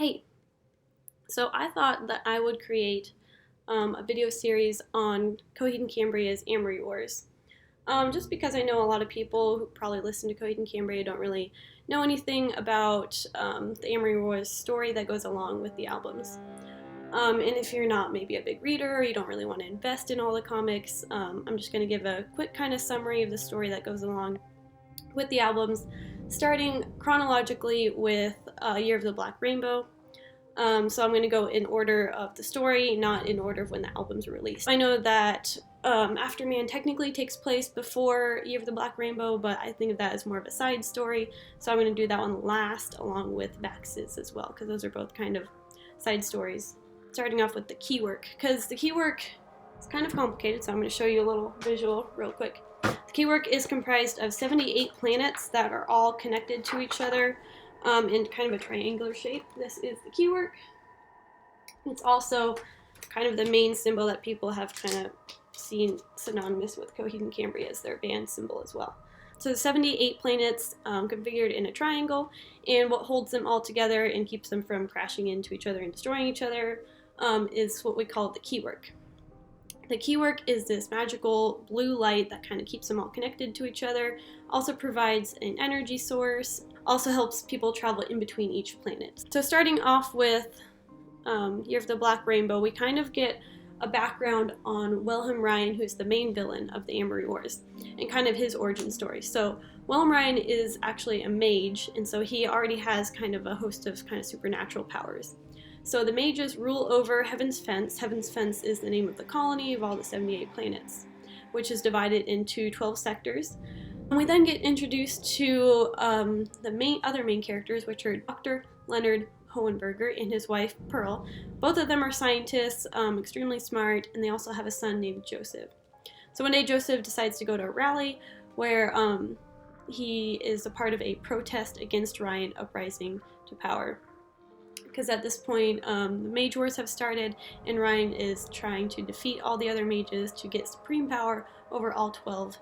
Hey, so I thought that I would create a video series on Coheed and Cambria's Amory Wars. Just because I know a lot of people who probably listen to Coheed and Cambria don't really know anything about the Amory Wars story that goes along with the albums. And if you're not maybe a big reader or you don't really want to invest in all the comics, I'm just going to give a quick kind of summary of the story that goes along with the albums, starting chronologically with Year of the Black Rainbow. So I'm going to go in order of the story, not in order of when the albums were released. I know that Afterman technically takes place before Year of the Black Rainbow, but I think of that as more of a side story, so I'm going to do that one last, along with Bax's as well, because those are both kind of side stories. Starting off with the key work, because the key work is kind of complicated, so I'm going to show you a little visual real quick. The key work is comprised of 78 planets that are all connected to each other in kind of a triangular shape. This is the key work. It's also kind of the main symbol that people have kind of seen synonymous with Coheed and Cambria as their band symbol as well. So the 78 planets configured in a triangle, and what holds them all together and keeps them from crashing into each other and destroying each other is what we call the key work. The key work is this magical blue light that kind of keeps them all connected to each other, also provides an energy source, also helps people travel in between each planet. So starting off with Year of the Black Rainbow, we kind of get a background on Wilhelm Ryan, who's the main villain of the Amory Wars, and kind of his origin story. So Wilhelm Ryan is actually a mage, and so he already has kind of a host of kind of supernatural powers. So the mages rule over Heaven's Fence. Heaven's Fence is the name of the colony of all the 78 planets, which is divided into 12 sectors. And we then get introduced to the other main characters, which are Dr. Leonard Hohenberger and his wife Pearl. Both of them are scientists, extremely smart, and they also have a son named Joseph. So one day Joseph decides to go to a rally where he is a part of a protest against Ryan uprising to power. Because at this point, the Mage Wars have started, and Ryan is trying to defeat all the other mages to get supreme power over all 12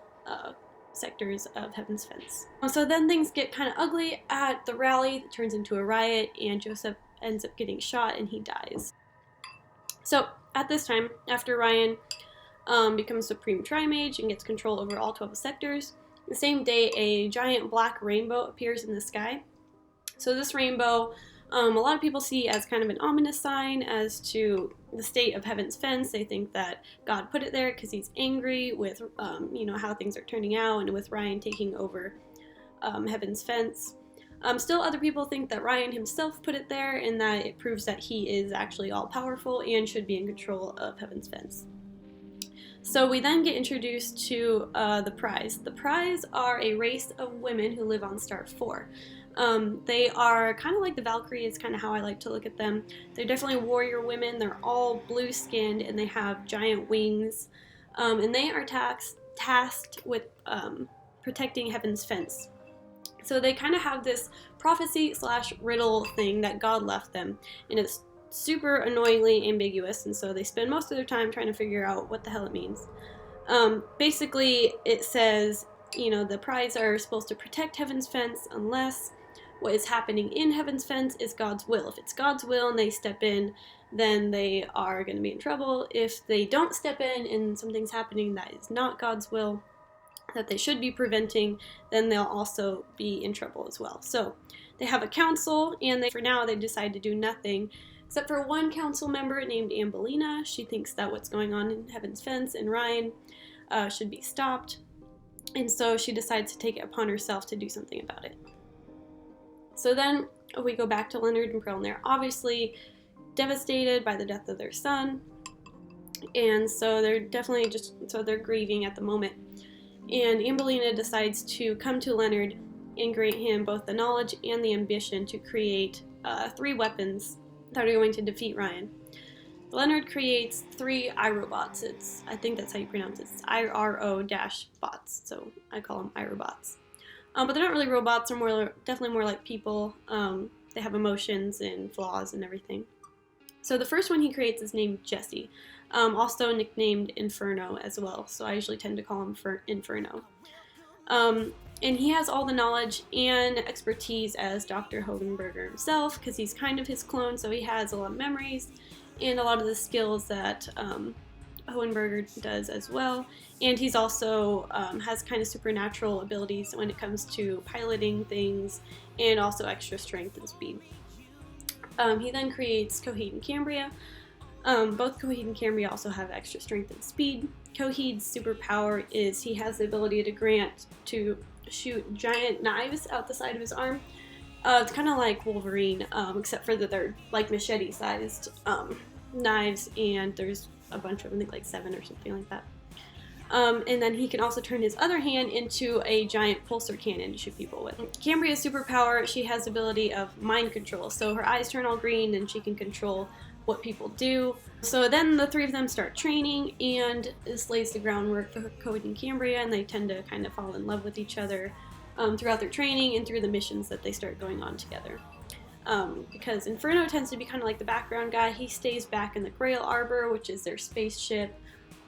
sectors of Heaven's Fence. So then things get kind of ugly at the rally. It turns into a riot, and Joseph ends up getting shot, and he dies. So at this time, after Ryan becomes Supreme Tri-Mage and gets control over all 12 sectors, the same day a giant black rainbow appears in the sky. So this rainbow a lot of people see as kind of an ominous sign as to the state of Heaven's Fence. They think that God put it there because he's angry with, how things are turning out and with Ryan taking over Heaven's Fence. Still, other people think that Ryan himself put it there and that it proves that he is actually all-powerful and should be in control of Heaven's Fence. So we then get introduced to the Prize. The Prize are a race of women who live on Star 4. They are kind of like the Valkyries, kind of how I like to look at them. They're definitely warrior women. They're all blue-skinned, and they have giant wings. And they are tasked with protecting Heaven's Fence. So they kind of have this prophecy/riddle thing that God left them, and it's super annoyingly ambiguous, and so they spend most of their time trying to figure out what the hell it means. Basically, it says, the Prize are supposed to protect Heaven's Fence unless what is happening in Heaven's Fence is God's will. If it's God's will and they step in, then they are going to be in trouble. If they don't step in and something's happening that is not God's will, that they should be preventing, then they'll also be in trouble as well. So they have a council, and for now they decide to do nothing, except for one council member named Ambelina. She thinks that what's going on in Heaven's Fence and Ryan should be stopped, and so she decides to take it upon herself to do something about it. So then we go back to Leonard and Pearl, and they're obviously devastated by the death of their son, and so they're definitely they're grieving at the moment. And Ambelina decides to come to Leonard and grant him both the knowledge and the ambition to create 3 weapons that are going to defeat Ryan. Leonard creates 3 iRobots. I think that's how you pronounce it. It's IRO-bots, so I call them iRobots. But they're not really robots. They're definitely more like people. They have emotions and flaws and everything. So the first one he creates is named Jesse, also nicknamed Inferno as well. So I usually tend to call him Inferno. And he has all the knowledge and expertise as Dr. Hohenberger himself, because he's kind of his clone, so he has a lot of memories and a lot of the skills that Hohenberger does as well. And he's also has kind of supernatural abilities when it comes to piloting things, and also extra strength and speed. He then creates Coheed and Cambria. Both Coheed and Cambria also have extra strength and speed. Coheed's superpower is he has the ability to shoot giant knives out the side of his arm. It's kind of like Wolverine, except for that they're like machete-sized knives, and there's a bunch of them, I think like 7 or something like that. And then he can also turn his other hand into a giant pulsar cannon to shoot people with. Cambria's superpower, she has the ability of mind control, so her eyes turn all green and she can control what people do. So then the three of them start training, and this lays the groundwork for Coheed and Cambria, and they tend to kind of fall in love with each other throughout their training and through the missions that they start going on together. Because Inferno tends to be kind of like the background guy. He stays back in the Grail Arbor, which is their spaceship,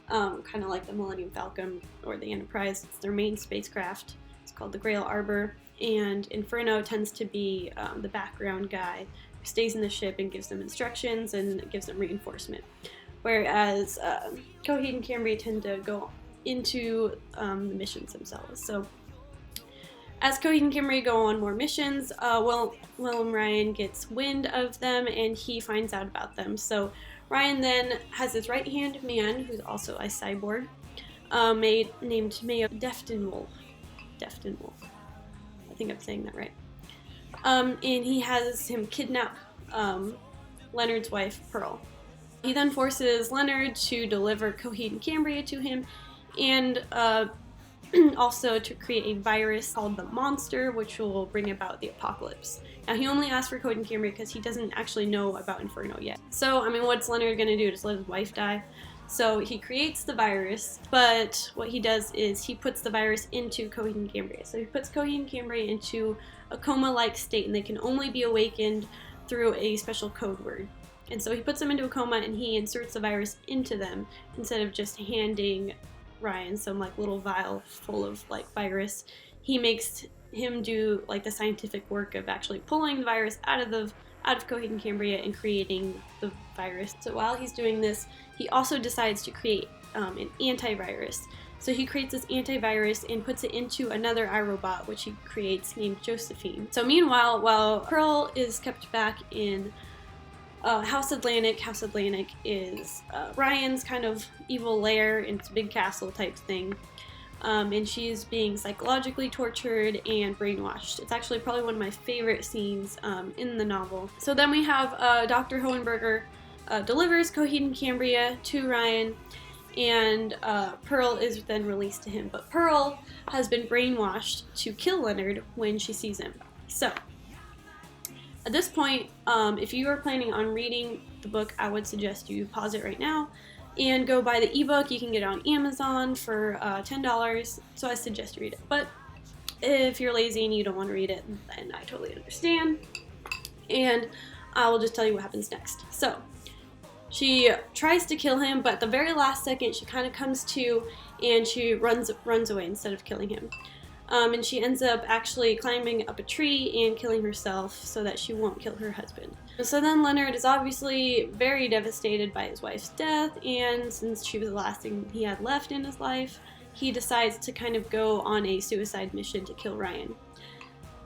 kind of like the Millennium Falcon or the Enterprise. It's their main spacecraft. It's called the Grail Arbor, and Inferno tends to be the background guy who stays in the ship and gives them instructions and gives them reinforcement. Whereas Coheed and Cambria tend to go into the missions themselves. So as Coheed and Cambria go on more missions, Willem Ryan gets wind of them and he finds out about them. So Ryan then has his right-hand man, who's also a cyborg, named Mayo Destin Wolf. Destin Wolf. I think I'm saying that right. And he has him kidnap Leonard's wife, Pearl. He then forces Leonard to deliver Coheed and Cambria to him, and also to create a virus called the Monster, which will bring about the apocalypse. Now, he only asked for Coheed and Cambria because he doesn't actually know about Inferno yet. So, I mean, what's Leonard gonna do? Just let his wife die? So he creates the virus, but what he does is he puts the virus into Coheed and Cambria. So he puts Coheed and Cambria into a coma-like state, and they can only be awakened through a special code word. And so he puts them into a coma, and he inserts the virus into them instead of just handing Ryan some like little vial full of like virus. He makes him do like the scientific work of actually pulling the virus out of Coheed and Cambria and creating the virus. So while he's doing this, he also decides to create an antivirus. So he creates this antivirus and puts it into another iRobot, which he creates named Josephine. So meanwhile, while Pearl is kept back in House Atlantic is Ryan's kind of evil lair, and it's a big castle type thing. And she's being psychologically tortured and brainwashed. It's actually probably one of my favorite scenes in the novel. So then we have Dr. Hohenberger delivers Coheed and Cambria to Ryan, and Pearl is then released to him. But Pearl has been brainwashed to kill Leonard when she sees him. So at this point, if you are planning on reading the book, I would suggest you pause it right now and go buy the ebook. You can get it on Amazon for $10, so I suggest you read it. But if you're lazy and you don't want to read it, then I totally understand. And I will just tell you what happens next. So she tries to kill him, but at the very last second, she kind of comes to and she runs away instead of killing him. And she ends up actually climbing up a tree and killing herself so that she won't kill her husband. So then Leonard is obviously very devastated by his wife's death, and since she was the last thing he had left in his life, he decides to kind of go on a suicide mission to kill Ryan.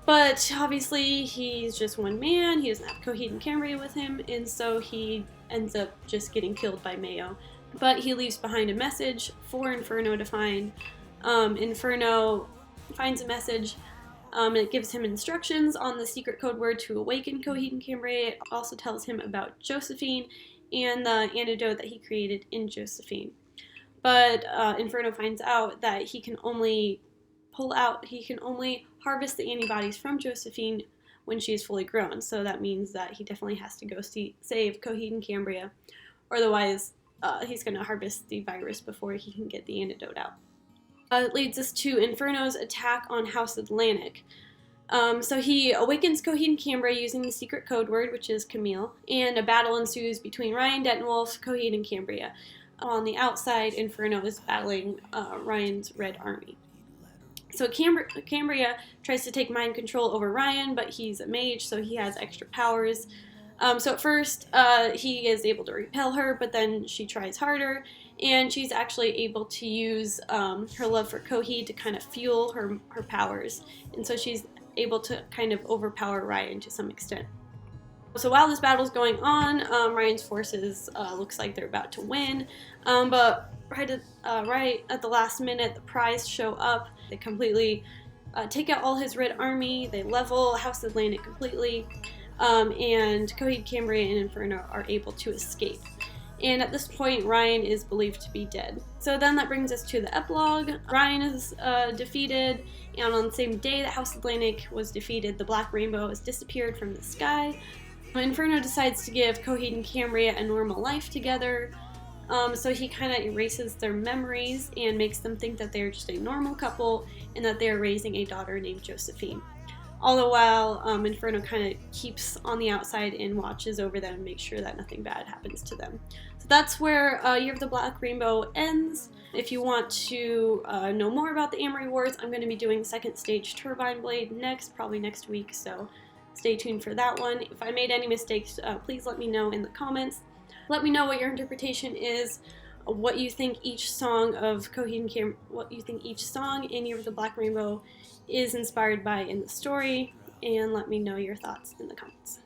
But obviously he's just one man, he doesn't have Coheed and Cambria with him, and so he ends up just getting killed by Mayo. But he leaves behind a message for Inferno to find. Inferno finds a message, and it gives him instructions on the secret code word to awaken Coheed and Cambria. It also tells him about Josephine and the antidote that he created in Josephine. But Inferno finds out that he can only harvest the antibodies from Josephine when she is fully grown. So that means that he definitely has to go save Coheed and Cambria, or otherwise he's going to harvest the virus before he can get the antidote out. It leads us to Inferno's attack on House Atlantic. So he awakens Coheed and Cambria using the secret code word, which is Camille, and a battle ensues between Ryan, Destin Wolf, Coheed, and Cambria. On the outside, Inferno is battling Ryan's Red Army. So Cambria tries to take mind control over Ryan, but he's a mage, so he has extra powers. So at first, he is able to repel her, but then she tries harder, and she's actually able to use her love for Coheed to kind of fuel her powers. And so she's able to kind of overpower Ryan to some extent. So while this battle's going on, Ryan's forces looks like they're about to win, but right at the last minute, the Prize show up. They completely take out all his red army. They level House Atlantic completely, and Coheed Cambria and Inferno are able to escape. And at this point, Ryan is believed to be dead. So then that brings us to the epilogue. Ryan is defeated, and on the same day that House Atlantic was defeated, the Black Rainbow has disappeared from the sky. Inferno decides to give Coheed and Cambria a normal life together, so he kind of erases their memories and makes them think that they're just a normal couple and that they're raising a daughter named Josephine. All the while, Inferno kind of keeps on the outside and watches over them and makes sure that nothing bad happens to them. So that's where Year of the Black Rainbow ends. If you want to know more about the Amory Wars, I'm going to be doing Second Stage Turbine Blade next, probably next week, so stay tuned for that one. If I made any mistakes, please let me know in the comments. Let me know what your interpretation is, what you think each song of Coheed and Cambria, what you think each song in Year of the Black Rainbow is inspired by in the story, and let me know your thoughts in the comments.